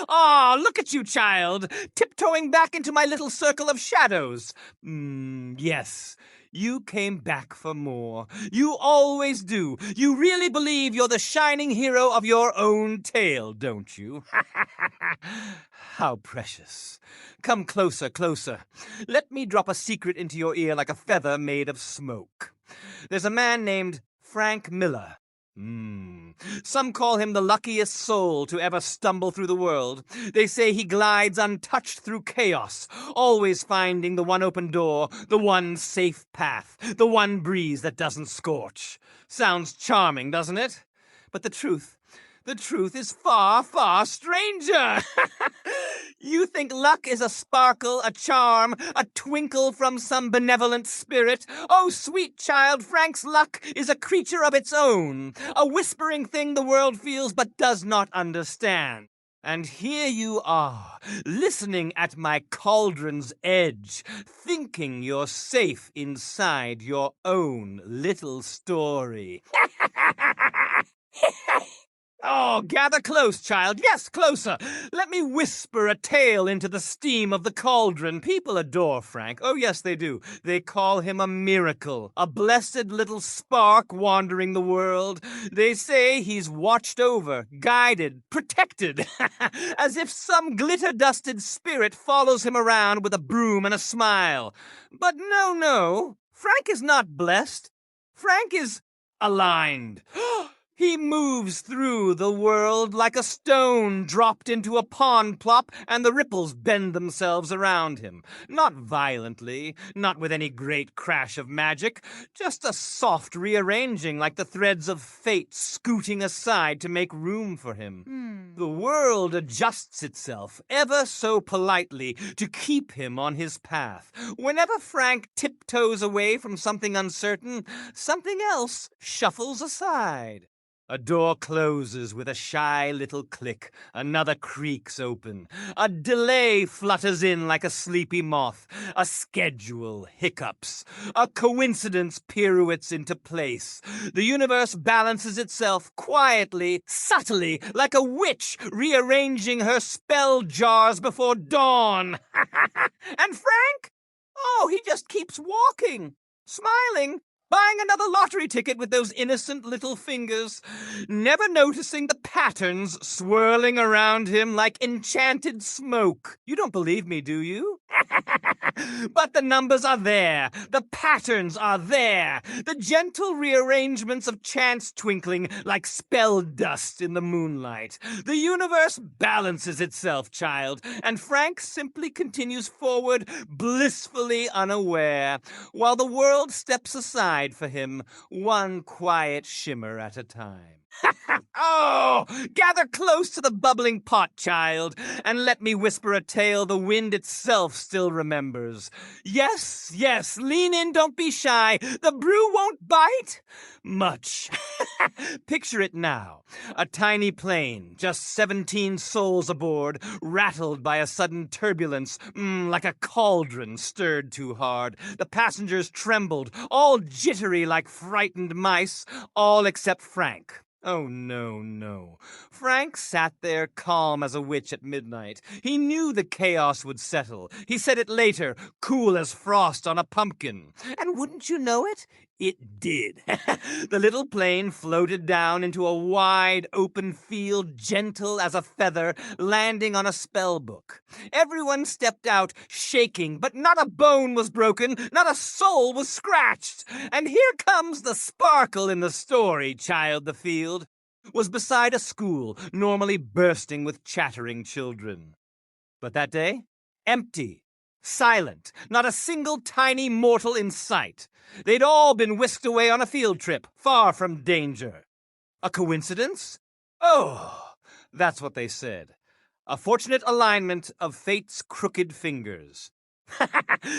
Aw, look at you, child, tiptoeing back into my little circle of shadows. Yes, you came back for more. You always do. You really believe you're the shining hero of your own tale, don't you? How precious. Come closer, closer. Let me drop a secret into your ear like a feather made of smoke. There's a man named Frank Miller. Some call him the luckiest soul to ever stumble through the world. They say he glides untouched through chaos, always finding the one open door, the one safe path, the one breeze that doesn't scorch. Sounds charming, doesn't it? But the truth is far, far stranger. You think luck is a sparkle, a charm, a twinkle from some benevolent spirit? Oh, sweet child, Frank's luck is a creature of its own, a whispering thing the world feels but does not understand. And here you are, listening at my cauldron's edge, thinking you're safe inside your own little story. Oh, gather close, child. Yes, closer. Let me whisper a tale into the steam of the cauldron. People adore Frank. Oh, yes, they do. They call him a miracle, a blessed little spark wandering the world. They say he's watched over, guided, protected, as if some glitter-dusted spirit follows him around with a broom and a smile. But no, Frank is not blessed. Frank is aligned. He moves through the world like a stone dropped into a pond plop, and the ripples bend themselves around him. Not violently, not with any great crash of magic, just a soft rearranging like the threads of fate scooting aside to make room for him. The world adjusts itself ever so politely to keep him on his path. Whenever Frank tiptoes away from something uncertain, something else shuffles aside. A door closes with a shy little click. Another creaks open. A delay flutters in like a sleepy moth. A schedule hiccups. A coincidence pirouettes into place. The universe balances itself quietly, subtly, like a witch rearranging her spell jars before dawn. And Frank? Oh, he just keeps walking, smiling, buying another lottery ticket with those innocent little fingers, never noticing the patterns swirling around him like enchanted smoke. You don't believe me, do you? But the numbers are there. The patterns are there. The gentle rearrangements of chance twinkling like spell dust in the moonlight. The universe balances itself, child, and Frank simply continues forward, blissfully unaware, while the world steps aside for him, one quiet shimmer at a time. Oh, gather close to the bubbling pot, child, and let me whisper a tale the wind itself still remembers. Yes, lean in, don't be shy. The brew won't bite much. Picture it now. A tiny plane, just 17 souls aboard, rattled by a sudden turbulence, like a cauldron stirred too hard. The passengers trembled, all jittery like frightened mice, all except Frank. Oh, no. Frank sat there calm as a witch at midnight. He knew the chaos would settle. He said it later, cool as frost on a pumpkin. And wouldn't you know it? It did. The little plane floated down into a wide, open field, gentle as a feather, landing on a spell book. Everyone stepped out, shaking, but not a bone was broken, not a soul was scratched. And here comes the sparkle in the story, child. The field was beside a school, normally bursting with chattering children. But that day, empty. Silent, not a single tiny mortal in sight. They'd all been whisked away on a field trip, far from danger. A coincidence? Oh, that's what they said. A fortunate alignment of fate's crooked fingers.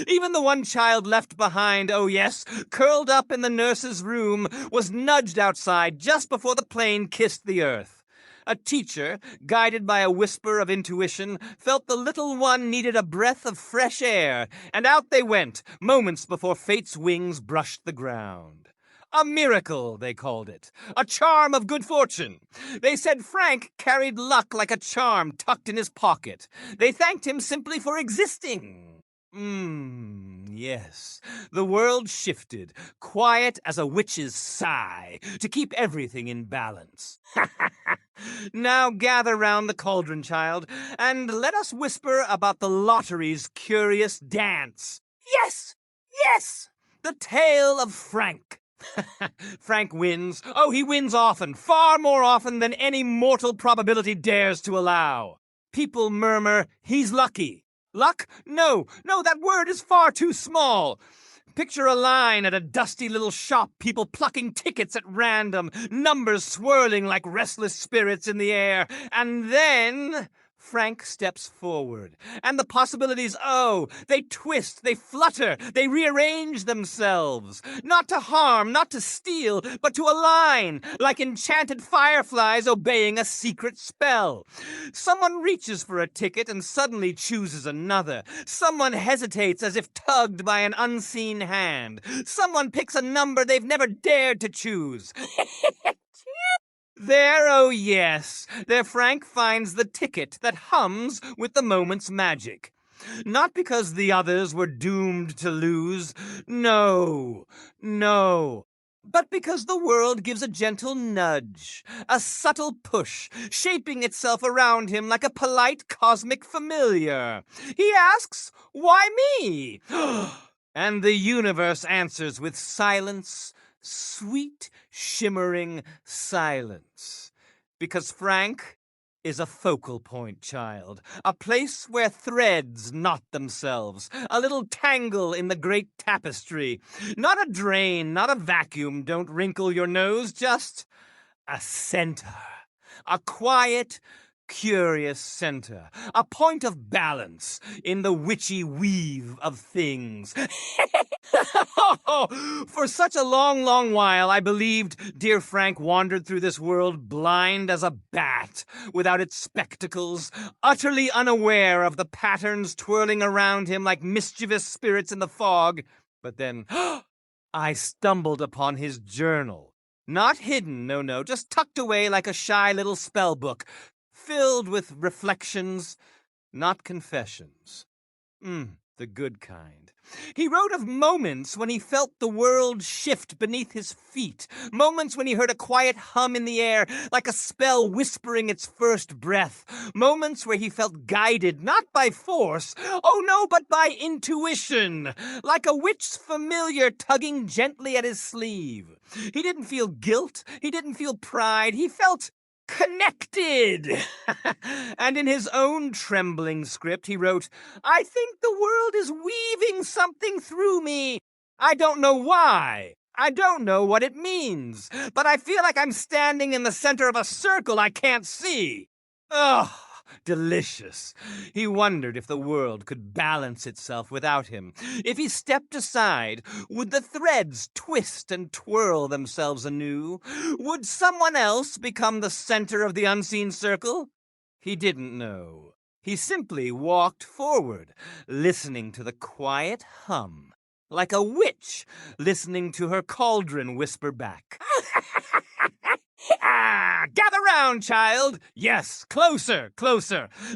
Even the one child left behind, oh yes, curled up in the nurse's room, was nudged outside just before the plane kissed the earth. A teacher, guided by a whisper of intuition, felt the little one needed a breath of fresh air, and out they went, moments before fate's wings brushed the ground. A miracle, they called it. A charm of good fortune. They said Frank carried luck like a charm tucked in his pocket. They thanked him simply for existing. Yes. The world shifted, quiet as a witch's sigh, to keep everything in balance. Now gather round the cauldron, child, and let us whisper about the lottery's curious dance. Yes! Yes! The tale of Frank. Frank wins. Oh, he wins often, far more often than any mortal probability dares to allow. People murmur, he's lucky. Luck? No, that word is far too small. Picture a line at a dusty little shop, people plucking tickets at random, numbers swirling like restless spirits in the air, and then Frank steps forward, and the possibilities, they twist, they flutter, they rearrange themselves. Not to harm, not to steal, but to align, like enchanted fireflies obeying a secret spell. Someone reaches for a ticket and suddenly chooses another. Someone hesitates as if tugged by an unseen hand. Someone picks a number they've never dared to choose. There, oh yes, there Frank finds the ticket that hums with the moment's magic. Not because the others were doomed to lose, no, but because the world gives a gentle nudge, a subtle push, shaping itself around him like a polite cosmic familiar. He asks, why me? And the universe answers with silence, sweet, shimmering silence. Because Frank is a focal point, child. A place where threads knot themselves. A little tangle in the great tapestry. Not a drain, not a vacuum, don't wrinkle your nose, just a center. A quiet, curious center. A point of balance in the witchy weave of things. For such a long while, I believed dear Frank wandered through this world blind as a bat, without its spectacles, utterly unaware of the patterns twirling around him like mischievous spirits in the fog. But then, I stumbled upon his journal. Not hidden, no, just tucked away like a shy little spell book, filled with reflections, not confessions. The good kind. He wrote of moments when he felt the world shift beneath his feet, moments when he heard a quiet hum in the air, like a spell whispering its first breath, moments where he felt guided not by force, but by intuition, like a witch's familiar tugging gently at his sleeve. He didn't feel guilt, he didn't feel pride, he felt connected. And in his own trembling script, he wrote, I think the world is weaving something through me. I don't know why. I don't know what it means. But I feel like I'm standing in the center of a circle I can't see. Oh, delicious. He wondered if the world could balance itself without him. If he stepped aside, would the threads twist and twirl themselves anew? Would someone else become the center of the unseen circle? He didn't know. He simply walked forward, listening to the quiet hum, like a witch listening to her cauldron whisper back. Gather round, child. Yes, closer.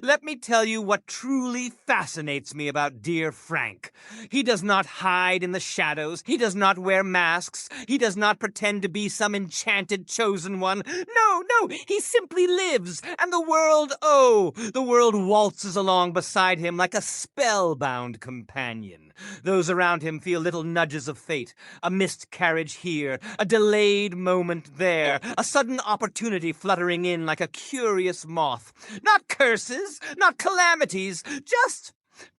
Let me tell you what truly fascinates me about dear Frank. He does not hide in the shadows. He does not wear masks. He does not pretend to be some enchanted chosen one. No, he simply lives, and the world waltzes along beside him like a spellbound companion. Those around him feel little nudges of fate, a missed carriage here, a delayed moment there, a sudden opportunity fluttering in like a curious moth. Not curses, not calamities, just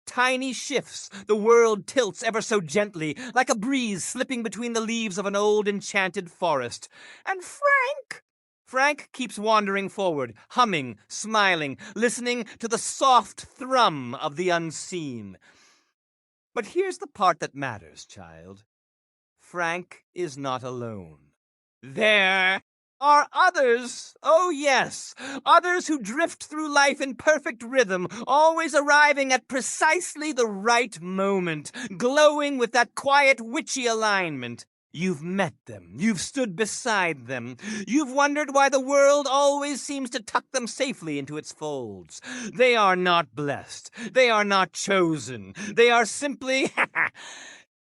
tiny shifts. The world tilts ever so gently, like a breeze slipping between the leaves of an old enchanted forest. And Frank keeps wandering forward, humming, smiling, listening to the soft thrum of the unseen. But here's the part that matters, child. Frank is not alone. There are others, oh yes, others who drift through life in perfect rhythm, always arriving at precisely the right moment, glowing with that quiet witchy alignment. You've met them. You've stood beside them. You've wondered why the world always seems to tuck them safely into its folds. They are not blessed. They are not chosen. They are simply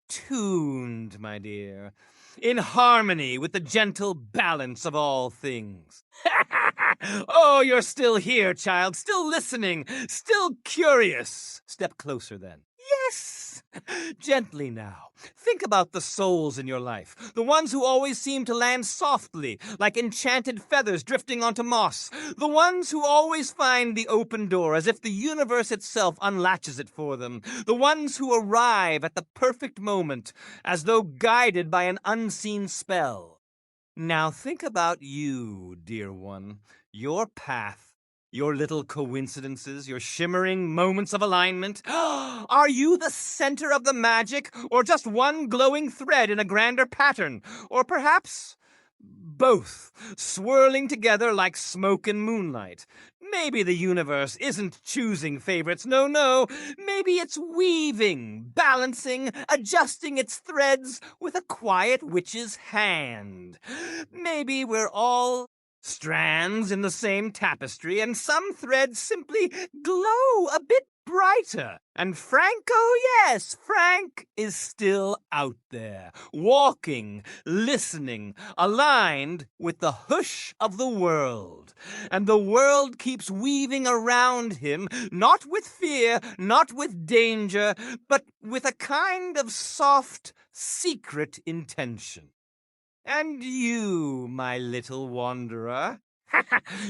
tuned, my dear, in harmony with the gentle balance of all things. Oh, you're still here, child, still listening, still curious. Step closer, then. Yes! Gently now. Think about the souls in your life, the ones who always seem to land softly, like enchanted feathers drifting onto moss, the ones who always find the open door as if the universe itself unlatches it for them, the ones who arrive at the perfect moment, as though guided by an unseen spell. Now think about you, dear one, your path. Your little coincidences, your shimmering moments of alignment. Are you the center of the magic, or just one glowing thread in a grander pattern? Or perhaps both, swirling together like smoke and moonlight? Maybe the universe isn't choosing favorites. No. Maybe it's weaving, balancing, adjusting its threads with a quiet witch's hand. Maybe we're all strands in the same tapestry, and some threads simply glow a bit brighter. And Frank, oh yes, Frank is still out there, walking, listening, aligned with the hush of the world. And the world keeps weaving around him, not with fear, not with danger, but with a kind of soft, secret intention. And you, my little wanderer,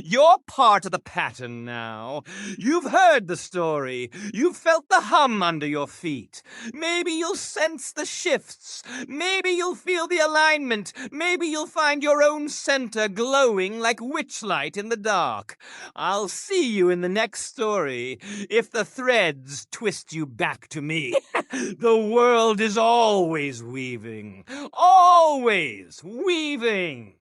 you're part of the pattern now. You've heard the story. You've felt the hum under your feet. Maybe you'll sense the shifts. Maybe you'll feel the alignment. Maybe you'll find your own center glowing like witchlight in the dark. I'll see you in the next story if the threads twist you back to me. The world is always weaving. Always weaving.